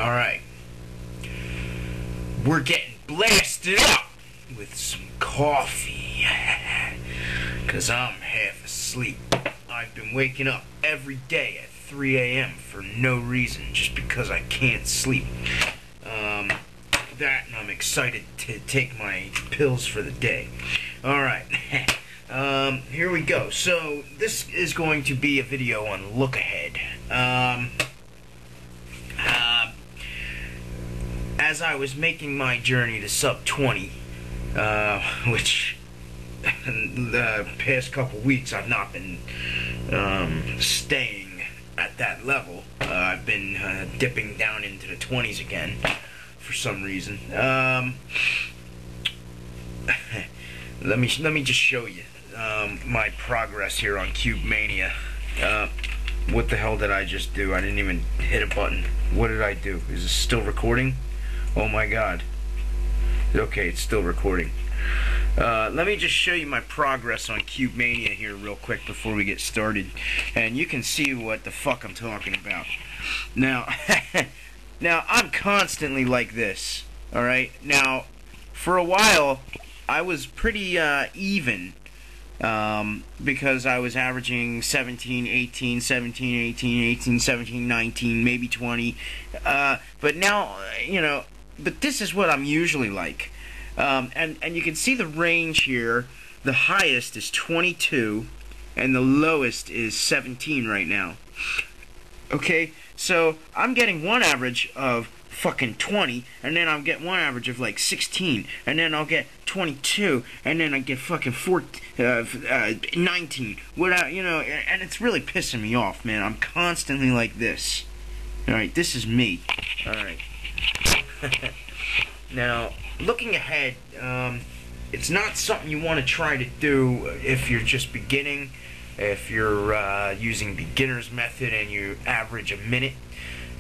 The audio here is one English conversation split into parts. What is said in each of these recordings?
Alright. We're getting blasted up with some coffee. Because I'm half asleep. I've been waking up every day at 3 a.m. for no reason, just because I can't sleep. That, and I'm excited to take my pills for the day. Alright. Here we go. So, this is going to be a video on look ahead. As I was making my journey to sub 20, which the past couple weeks I've not been staying at that level. I've been dipping down into the 20s again for some reason. Let me just show you my progress here on Cube Mania. What the hell did I just do? I didn't even hit a button. What did I do? Is it still recording? Oh my god. Okay, it's still recording. Let me just show you my progress on Cube Mania here real quick before we get started. And you can see what the fuck I'm talking about. Now, now I'm constantly like this. Alright? Now, for a while, I was pretty even. Because I was averaging 17, 18, 17, 18, 18, 17, 19, maybe 20. But now, you know, but this is what I'm usually like. And you can see the range here. The highest is 22, and the lowest is 17 right now. Okay, so I'm getting one average of fucking 20, and then I'll get one average of like 16, and then I'll get 22, and then I get fucking 19. Without, you know, and it's really pissing me off, man. I'm constantly like this. Alright, this is me. Alright. Now, looking ahead, it's not something you want to try to do if you're just beginning, if you're using beginner's method and you average a minute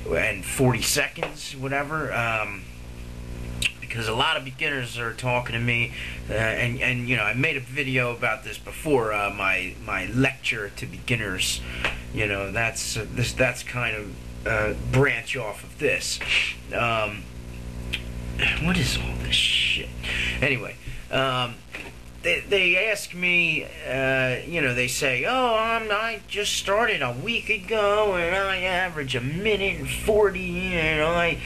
and 40 seconds, whatever, because a lot of beginners are talking to me, and you know, I made a video about this before, my lecture to beginners. You know, that's kind of branch off of this. What is all this shit? Anyway, they ask me, you know, they say, oh, I just started a week ago, and I average a minute and 40, and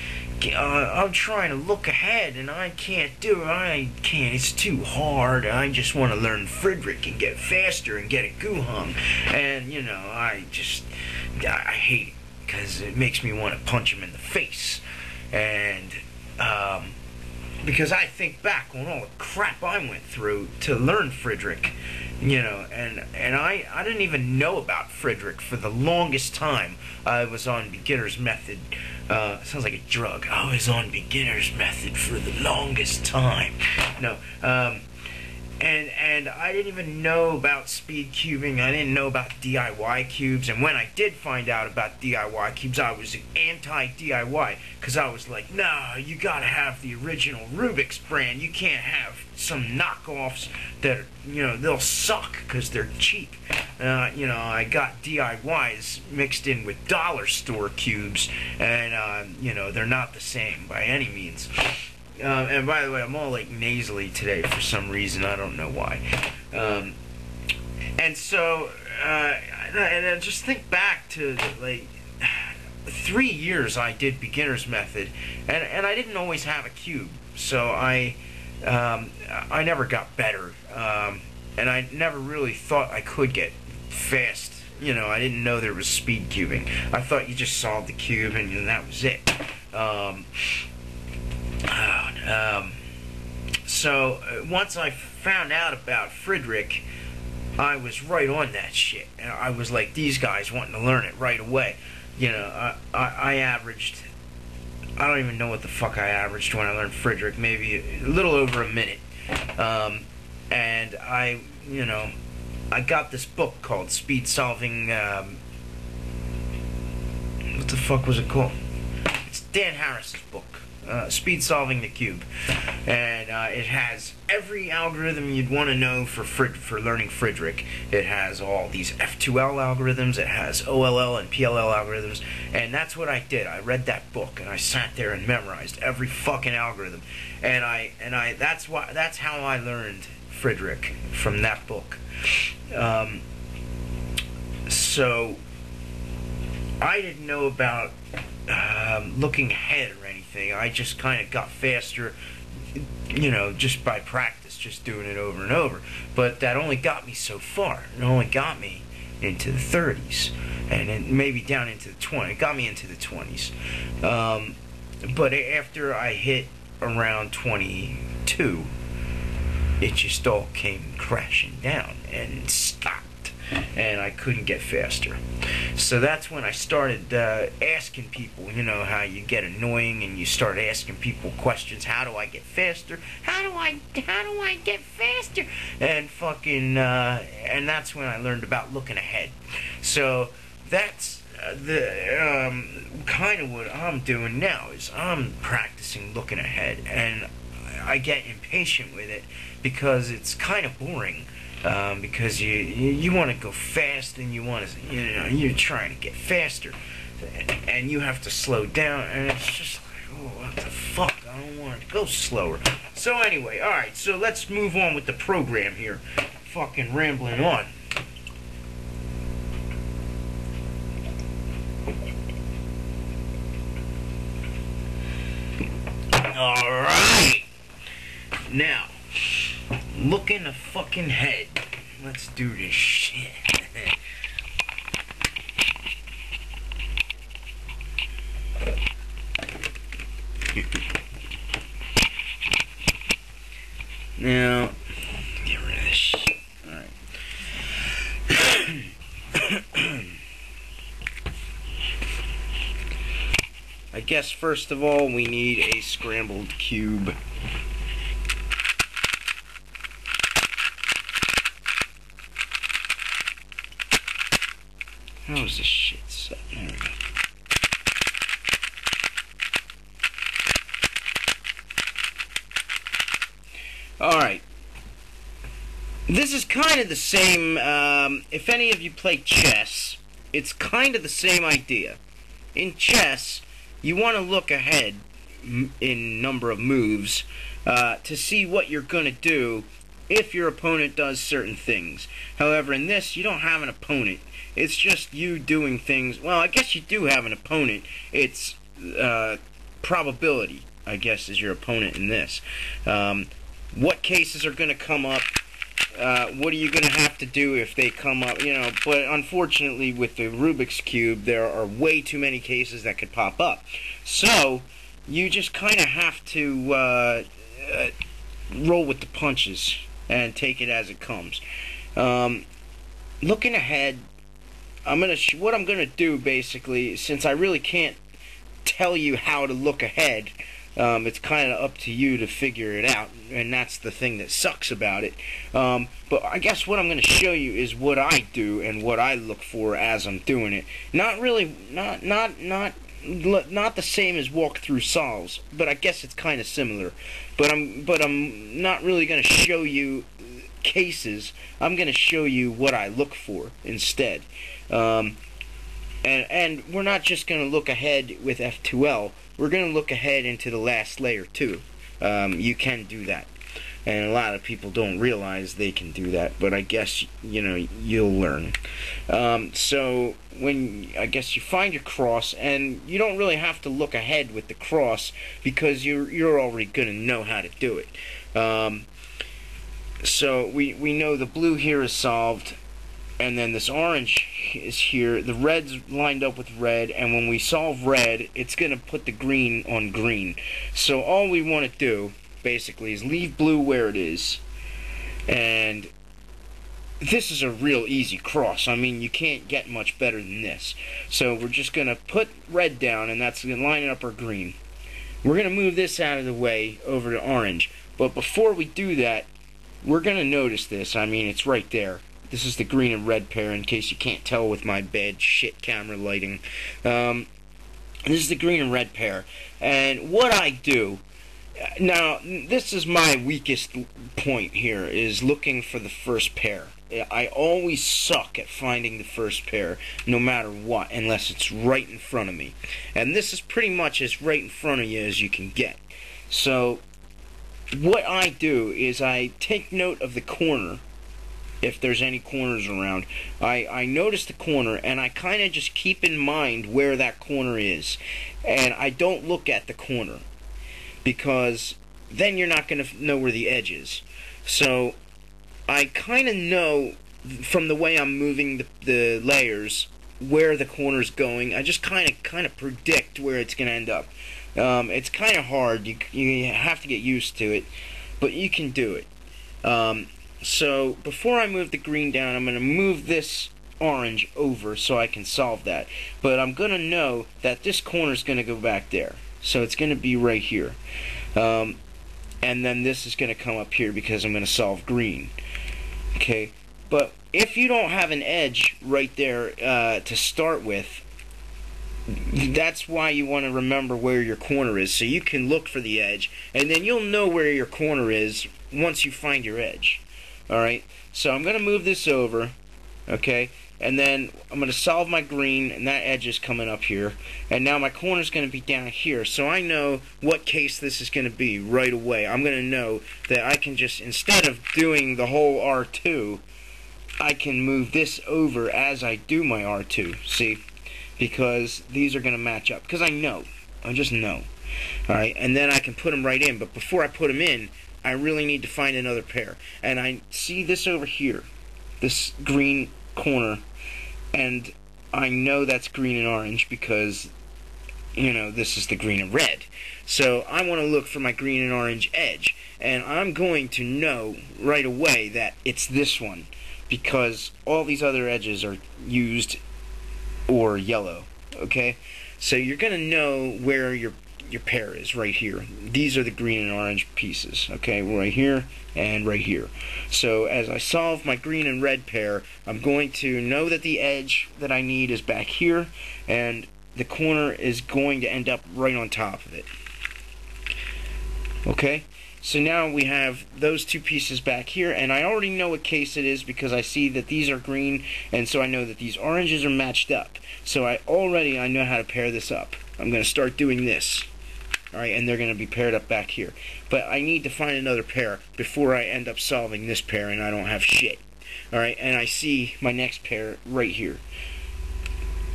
I'm trying to look ahead, and I can't do it. I can't. It's too hard. I just want to learn Fridrich and get faster and get a Guhung. And, you know, I hate it, because it makes me want to punch him in the face. And, because I think back on all the crap I went through to learn Fridrich, you know, and I didn't even know about Fridrich for the longest time. I was on beginner's method. Sounds like a drug. I was on beginner's method for the longest time. No, and I didn't even know about speed cubing. I didn't know about DIY cubes. And when I did find out about DIY cubes, I was anti-DIY, because I was like, nah, you gotta have the original Rubik's brand. You can't have some knockoffs that, you know, they'll suck because they're cheap. You know, I got DIYs mixed in with dollar store cubes, and you know, they're not the same by any means. And by the way, I'm all like nasally today for some reason. I don't know why. And so, and I just think back to like 3 years I did beginner's method, and I didn't always have a cube, so I never got better, and I never really thought I could get fast. You know, I didn't know there was speed cubing. I thought you just solved the cube and that was it. So once I found out about Fridrich, I was right on that shit. I was like these guys wanting to learn it right away. You know, I averaged, I don't even know what the fuck I averaged when I learned Fridrich, maybe a little over a minute. And I, you know, I got this book called Speed Solving, what the fuck was it called? It's Dan Harris's book. Speed Solving the Cube, and it has every algorithm you'd want to know for learning Fridrich. It has all these F2L algorithms, it has OLL and PLL algorithms, and that's what I did. I read that book and I sat there and memorized every fucking algorithm, and that's how I learned Fridrich, from that book. So I didn't know about looking ahead or anything. I just kind of got faster, just by practice, just doing it over and over. But that only got me so far. It only got me into the 30s, and then maybe down into the 20s. It got me into the 20s. But after I hit around 22, it just all came crashing down and stopped. And I couldn't get faster. So that's when I started asking people, how you get annoying and you start asking people questions. How do I get faster? How do I get faster? And and that's when I learned about looking ahead. So that's the kind of what I'm doing now, is I'm practicing looking ahead, and I get impatient with it because it's kind of boring. Because you want to go fast, and you're trying to get faster, and you have to slow down, and it's just like, oh, what the fuck, I don't want to go slower. So anyway, alright, so let's move on with the program here. Fucking rambling on. Alright, now, looking a fucking head. Let's do this shit. Now, get rid of this shit. Alright. I guess first of all we need a scrambled cube. How is this shit set? There we go. Alright. This is kind of the same, if any of you play chess, it's kind of the same idea. In chess, you want to look ahead in number of moves to see what you're going to do if your opponent does certain things. However, in this, you don't have an opponent. It's just you doing things. Well, I guess you do have an opponent. It's probability, I guess, is your opponent in this. What cases are going to come up? What are you going to have to do if they come up? But unfortunately, with the Rubik's Cube, there are way too many cases that could pop up. So, you just kind of have to roll with the punches and take it as it comes. Looking ahead, what I'm gonna do, basically, since I really can't tell you how to look ahead, it's kind of up to you to figure it out, and that's the thing that sucks about it. But I guess what I'm gonna show you is what I do and what I look for as I'm doing it. Not really, not the same as walkthrough solves, but I guess it's kind of similar. But I'm not really gonna show you cases. I'm gonna show you what I look for instead. And we're not just going to look ahead with F2L. We're going to look ahead into the last layer too. You can do that, and a lot of people don't realize they can do that. But I guess you'll learn. So I guess you find your cross, and you don't really have to look ahead with the cross because you're already going to know how to do it. So we know the blue here is solved. And then this orange is here. The red's lined up with red, and when we solve red, it's going to put the green on green. So all we want to do, basically, is leave blue where it is. And this is a real easy cross. I mean, you can't get much better than this. So we're just going to put red down, and that's going to line up our green. We're going to move this out of the way over to orange. But before we do that, we're going to notice this. I mean, it's right there. This is the green and red pair, in case you can't tell with my bad shit camera lighting. This is the green and red pair. And what I do, now this is my weakest point here, is looking for the first pair. I always suck at finding the first pair, no matter what, unless it's right in front of me. And this is pretty much as right in front of you as you can get. So, what I do is I take note of the corner, if there's any corners around. I notice the corner, and I kind of just keep in mind where that corner is. And I don't look at the corner, because then you're not going to know where the edge is. So, I kind of know from the way I'm moving the layers where the corner's going. I just kind of predict where it's going to end up. It's kind of hard. You have to get used to it, but you can do it. So before I move the green down, I'm going to move this orange over so I can solve that. But I'm going to know that this corner is going to go back there. So it's going to be right here. And then this is going to come up here because I'm going to solve green. Okay, but if you don't have an edge right there to start with, that's why you want to remember where your corner is, so you can look for the edge, and then you'll know where your corner is once you find your edge. Alright, so I'm going to move this over, okay, and then I'm going to solve my green, and that edge is coming up here, and now my corner is going to be down here, so I know what case this is going to be right away. I'm going to know that I can just, instead of doing the whole R2, I can move this over as I do my R2, see, because these are going to match up, because I just know, alright, and then I can put them right in, but before I put them in, I really need to find another pair, and I see this over here, this green corner, and I know that's green and orange because, you know, this is the green and red. So I want to look for my green and orange edge, and I'm going to know right away that it's this one because all these other edges are used or yellow, okay? So you're going to know where your pair is right here. These are the green and orange pieces, okay, right here and right here. So as I solve my green and red pair, I'm going to know that the edge that I need is back here, and the corner is going to end up right on top of it. Okay, so now we have those two pieces back here, and I already know what case it is because I see that these are green, and so I know that these oranges are matched up. So I know how to pair this up. I'm going to start doing this. Alright, and they're going to be paired up back here. But I need to find another pair before I end up solving this pair and I don't have shit. Alright, and I see my next pair right here.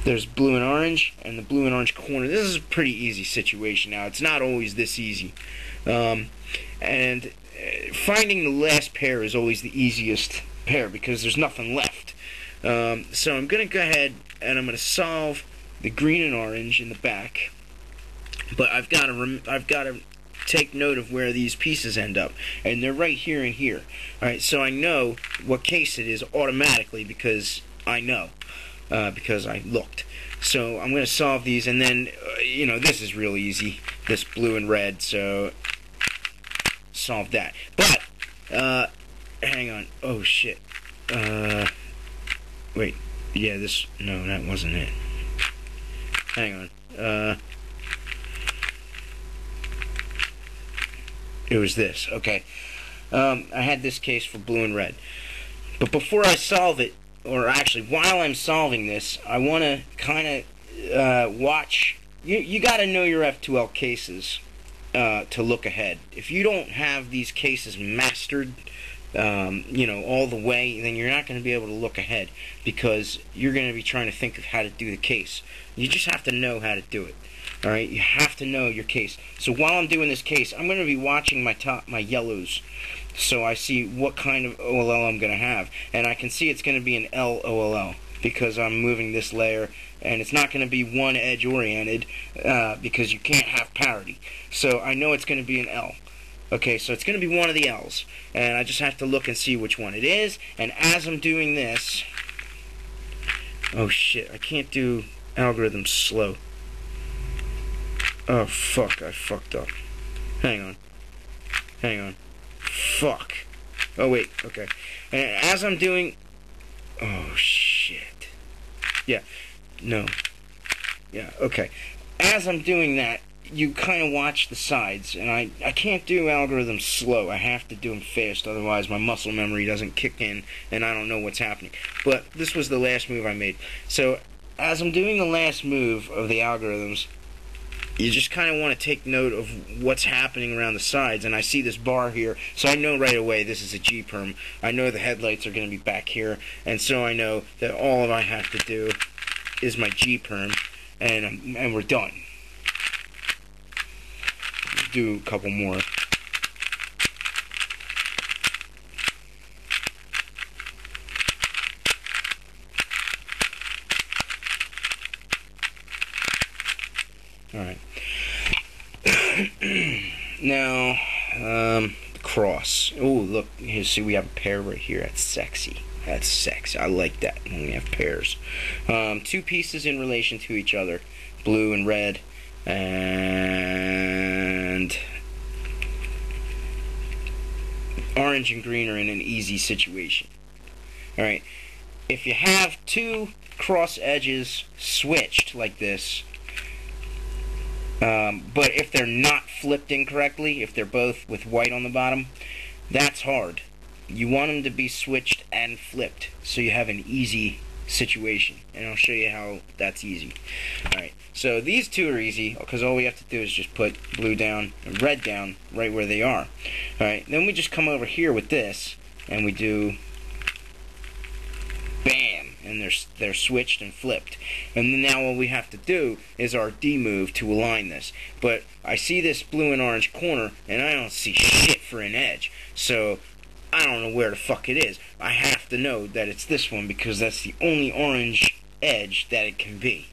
There's blue and orange, and the blue and orange corner. This is a pretty easy situation now. It's not always this easy. And finding the last pair is always the easiest pair because there's nothing left. So I'm going to go ahead and I'm going to solve the green and orange in the back. But I've got to take note of where these pieces end up, and they're right here and here. All right, so I know what case it is automatically because I know, because I looked. So I'm going to solve these, and then you know, this is real easy. This blue and red, so solve that. But hang on. Oh shit. Wait. Yeah, no, that wasn't it. Hang on. It was this, okay. I had this case for blue and red. But before I solve it, or actually while I'm solving this, I want to kind of watch. You got to know your F2L cases to look ahead. If you don't have these cases mastered, you know, all the way, then you're not going to be able to look ahead because you're going to be trying to think of how to do the case. You just have to know how to do it. Alright, you have to know your case. So while I'm doing this case, I'm going to be watching my yellows, so I see what kind of OLL I'm going to have. And I can see it's going to be an L OLL because I'm moving this layer, and it's not going to be one edge oriented because you can't have parity. So I know it's going to be an L. Okay, so it's going to be one of the L's, and I just have to look and see which one it is. And as I'm doing this, oh shit, I can't do algorithms slow. Oh, fuck, I fucked up. Hang on. Fuck. Oh, wait, okay. And as I'm doing... Oh, shit. Yeah, no. Yeah, okay. as I'm doing that, you kind of watch the sides, and I can't do algorithms slow. I have to do them fast, otherwise my muscle memory doesn't kick in, and I don't know what's happening. But this was the last move I made. So, as I'm doing the last move of the algorithms, you just kind of want to take note of what's happening around the sides, and I see this bar here, so I know right away this is a G-perm. I know the headlights are going to be back here, and so I know that all I have to do is my G-perm, and we're done. Do a couple more. Alright. Now, the cross. Oh, look, here, see, we have a pair right here. That's sexy. That's sexy. I like that when we have pairs. Two pieces in relation to each other. Blue and red. And orange and green are in an easy situation. Alright, if you have two cross edges switched like this, but if they're not flipped incorrectly, if they're both with white on the bottom, that's hard. You want them to be switched and flipped so you have an easy situation, and I'll show you how that's easy. Alright, so these two are easy because all we have to do is just put blue down and red down right where they are. Alright, then we just come over here with this and we do bam, and they're switched and flipped. And then now all we have to do is our D move to align this. But I see this blue and orange corner and I don't see shit for an edge, so I don't know where the fuck it is. I have to know that it's this one because that's the only orange edge that it can be.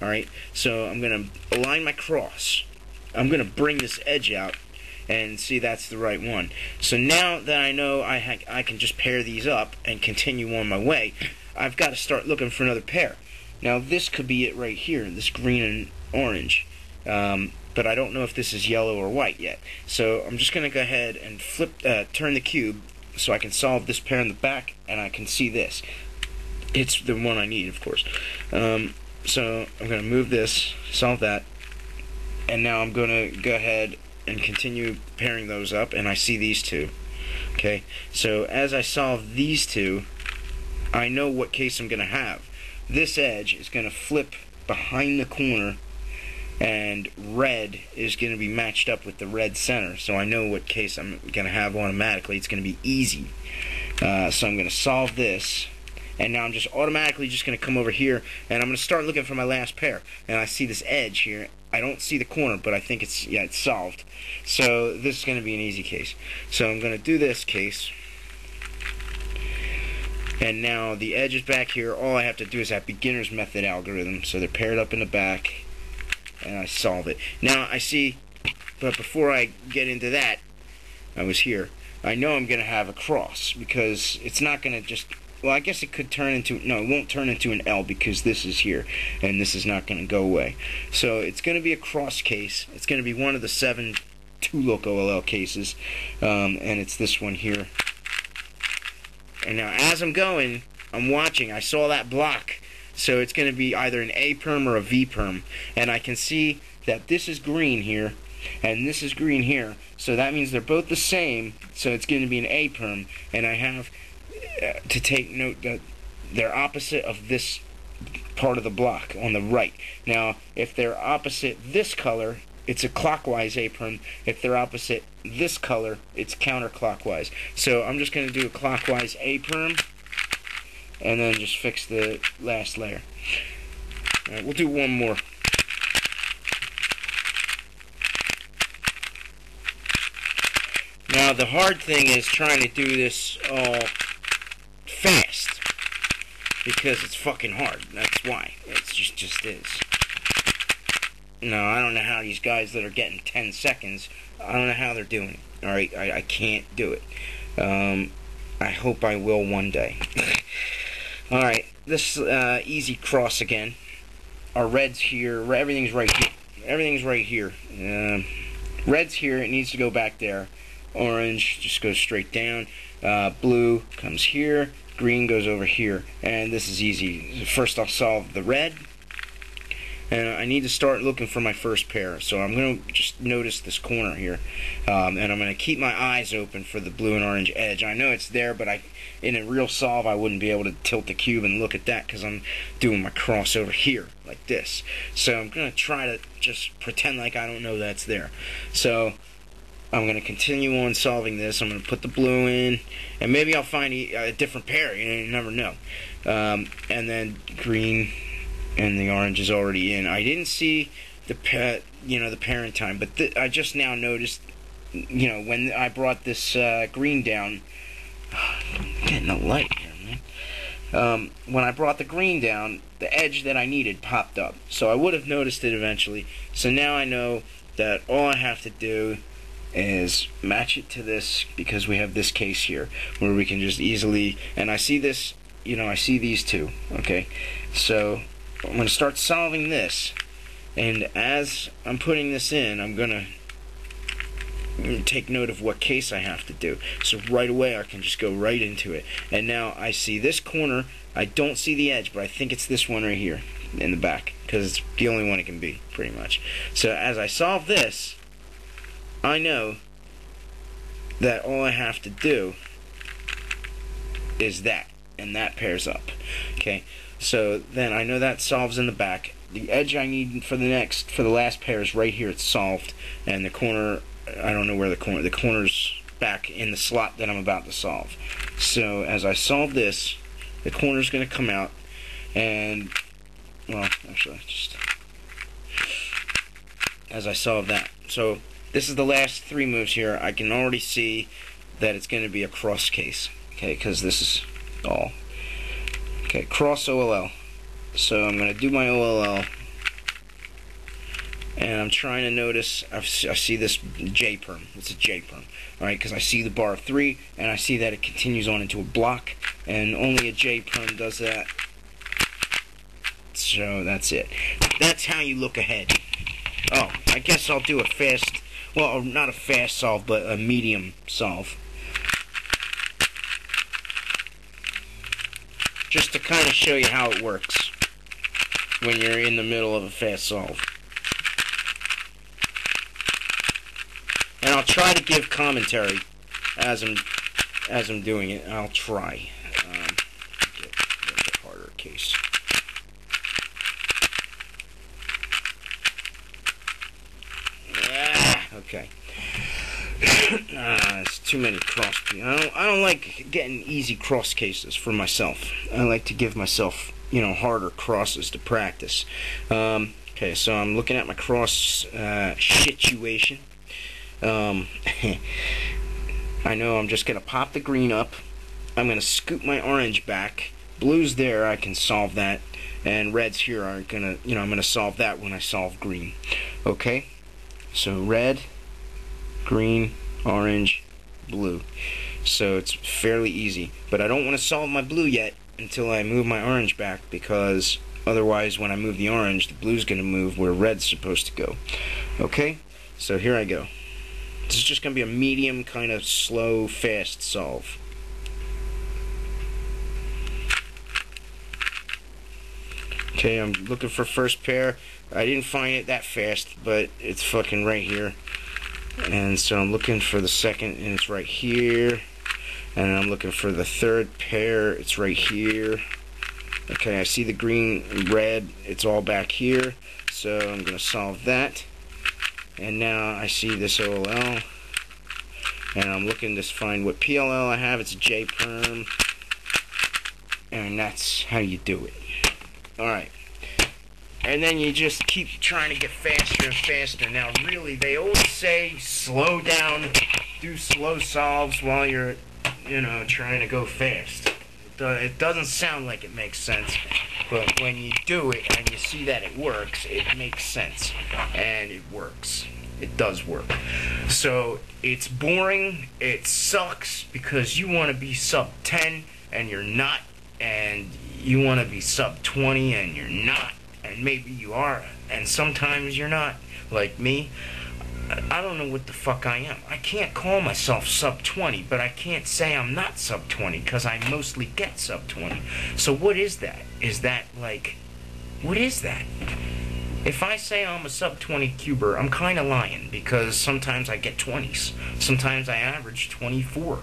Alright, so I'm going to align my cross. I'm going to bring this edge out and see that's the right one. So now that I know I can just pair these up and continue on my way, I've got to start looking for another pair. Now this could be it right here, this green and orange. But I don't know if this is yellow or white yet. So I'm just going to go ahead and turn the cube so I can solve this pair in the back and I can see this. It's the one I need, of course. So I'm going to move this, solve that, and now I'm going to go ahead and continue pairing those up, and I see these two. Okay, so as I solve these two, I know what case I'm going to have. This edge is going to flip behind the corner, and red is going to be matched up with the red center, so I know what case I'm going to have automatically. It's going to be easy. So I'm going to solve this, and now I'm just automatically just going to come over here, and I'm going to start looking for my last pair, and I see this edge here. I don't see the corner, but I think it's, yeah, it's solved. So this is going to be an easy case. So I'm going to do this case, and now the edge is back here. All I have to do is that beginner's method algorithm, so they're paired up in the back, and I solve it. Now I see, but before I get into that, I was here. I know I'm going to have a cross because it's not going to just, well, I guess it could turn into, no, it won't turn into an L because this is here, and this is not going to go away. So it's going to be a cross case. It's going to be one of the 7 2-look OLL cases, and it's this one here. And now as I'm going, I'm watching. I saw that block. So it's going to be either an A perm or a V perm. And I can see that this is green here, and this is green here. So that means they're both the same, so it's going to be an A perm. And I have to take note that they're opposite of this part of the block on the right. Now, if they're opposite this color, it's a clockwise A perm. If they're opposite this color, it's counterclockwise. So I'm just going to do a clockwise A perm, and then just fix the last layer. Alright, we'll do one more. Now the hard thing is trying to do this all fast, because it's fucking hard. That's why. It's just is. No, I don't know how these guys that are getting 10 seconds, I don't know how they're doing it. Alright, I can't do it. I hope I will one day. Alright, this easy cross again. Our red's here. Everything's right here. Everything's right here. Red's here. It needs to go back there. Orange just goes straight down. Blue comes here. Green goes over here. And this is easy. First I'll solve the red. and I need to start looking for my first pair. So I'm going to just notice this corner here, and I'm going to keep my eyes open for the blue and orange edge. I know it's there, but in a real solve I wouldn't be able to tilt the cube and look at that because I'm doing my cross over here like this. So I'm going to try to just pretend like I don't know that's there. So I'm going to continue on solving this. I'm going to put the blue in, and maybe I'll find a different pair. You never know. And then green, and the orange is already in. I didn't see the the parent time, but I just now noticed, when I brought this green down. I'm getting a light here, man. When I brought the green down, the edge that I needed popped up. So I would have noticed it eventually. So now I know that all I have to do is match it to this, because we have this case here where we can just easily, and I see this, I see these two, okay? So I'm going to start solving this, and as I'm putting this in, I'm going to take note of what case I have to do. So right away I can just go right into it. And now I see this corner. I don't see the edge, but I think it's this one right here in the back, because it's the only one it can be, pretty much. So as I solve this, I know that all I have to do is that, and that pairs up. Okay, so then I know that solves in the back. The edge I need for the last pair is right here. It's solved, and the corner, I don't know where the corner's back in the slot that I'm about to solve. So as I solve this, the corner's going to come out, and well, actually, just as I solve that. So this is the last three moves here. I can already see that it's going to be a cross case, okay, because this is all. Okay, cross OLL. So I'm going to do my OLL, and I'm trying to notice, I see this J Perm. It's a J Perm, alright, because I see the bar of 3, and I see that it continues on into a block, and only a J Perm does that. So that's it. That's how you look ahead. Oh, I guess I'll do a fast, well, not a fast solve, but a medium solve. Just to kind of show you how it works when you're in the middle of a fast solve. And I'll try to give commentary as I'm doing it. I'll try. Get a harder case. Okay. It's too many cross pieces. I don't like getting easy cross cases for myself. I like to give myself, harder crosses to practice. Okay, so I'm looking at my cross situation. I know I'm just gonna pop the green up. I'm gonna scoop my orange back. Blue's there, I can solve that, and reds here are gonna, I'm gonna solve that when I solve green. Okay. So red, green, orange, blue. So it's fairly easy. But I don't want to solve my blue yet until I move my orange back, because otherwise when I move the orange, the blue's going to move where red's supposed to go. Okay? So here I go. This is just going to be a medium kind of slow, fast solve. Okay, I'm looking for first pair. I didn't find it that fast, but it's fucking right here. And so I'm looking for the second, and it's right here. And I'm looking for the third pair, it's right here. Okay, I see the green and red, it's all back here. So I'm going to solve that. And now I see this OLL. And I'm looking to find what PLL I have. It's a J Perm. And that's how you do it. Alright. And then you just keep trying to get faster and faster. Now, really, they always say slow down, do slow solves while you're, trying to go fast. It doesn't sound like it makes sense, but when you do it and you see that it works, it makes sense. And it works. It does work. So, it's boring, it sucks, because you want to be sub 10 and you're not, and you want to be sub 20 and you're not. And maybe you are, and sometimes you're not. Like me, I don't know what the fuck I am. I can't call myself sub 20, but I can't say I'm not sub 20, because I mostly get sub 20. So what is that? Is that like, what is that? If I say I'm a sub 20 cuber, I'm kind of lying, because sometimes I get 20s. Sometimes I average 24,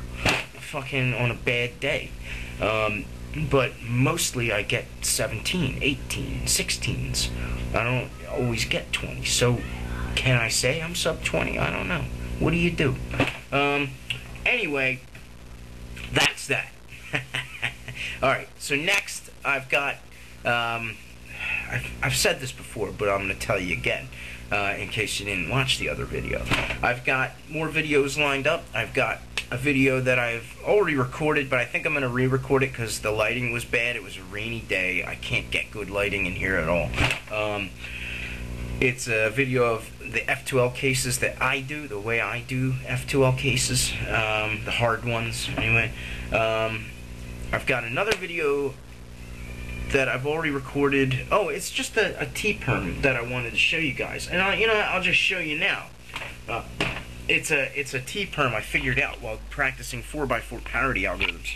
fucking on a bad day. But mostly I get 17, 18, 16s. I don't always get 20. So can I say I'm sub 20? I don't know. What do you do? Anyway, that's that. Alright, so next I've got, I've said this before, but I'm going to tell you again, in case you didn't watch the other video. I've got more videos lined up. I've got a video that I've already recorded, but I think I'm going to re-record it because the lighting was bad. It was a rainy day. I can't get good lighting in here at all. It's a video of the F2L cases that I do, the way I do F2L cases, the hard ones, anyway. I've got another video that I've already recorded. Oh, it's just a T-Perm that I wanted to show you guys. And I'll just show you now. It's a T-Perm I figured out while practicing 4x4 parity algorithms.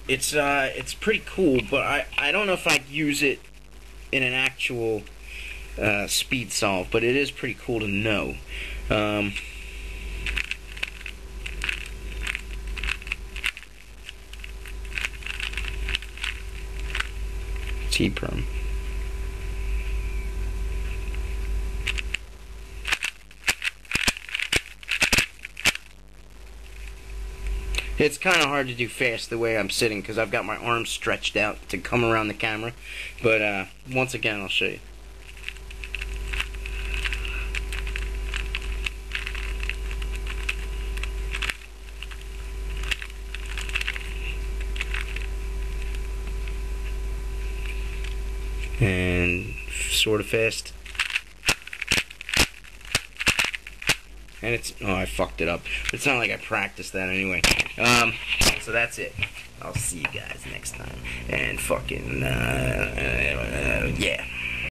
It's pretty cool, but I don't know if I'd use it in an actual speed solve, but it is pretty cool to know. T-Perm. It's kind of hard to do fast the way I'm sitting because I've got my arms stretched out to come around the camera. But once again, I'll show you. And sort of fast. And it's, oh, I fucked it up. It's not like I practiced that anyway. So that's it. I'll see you guys next time. And fucking, yeah.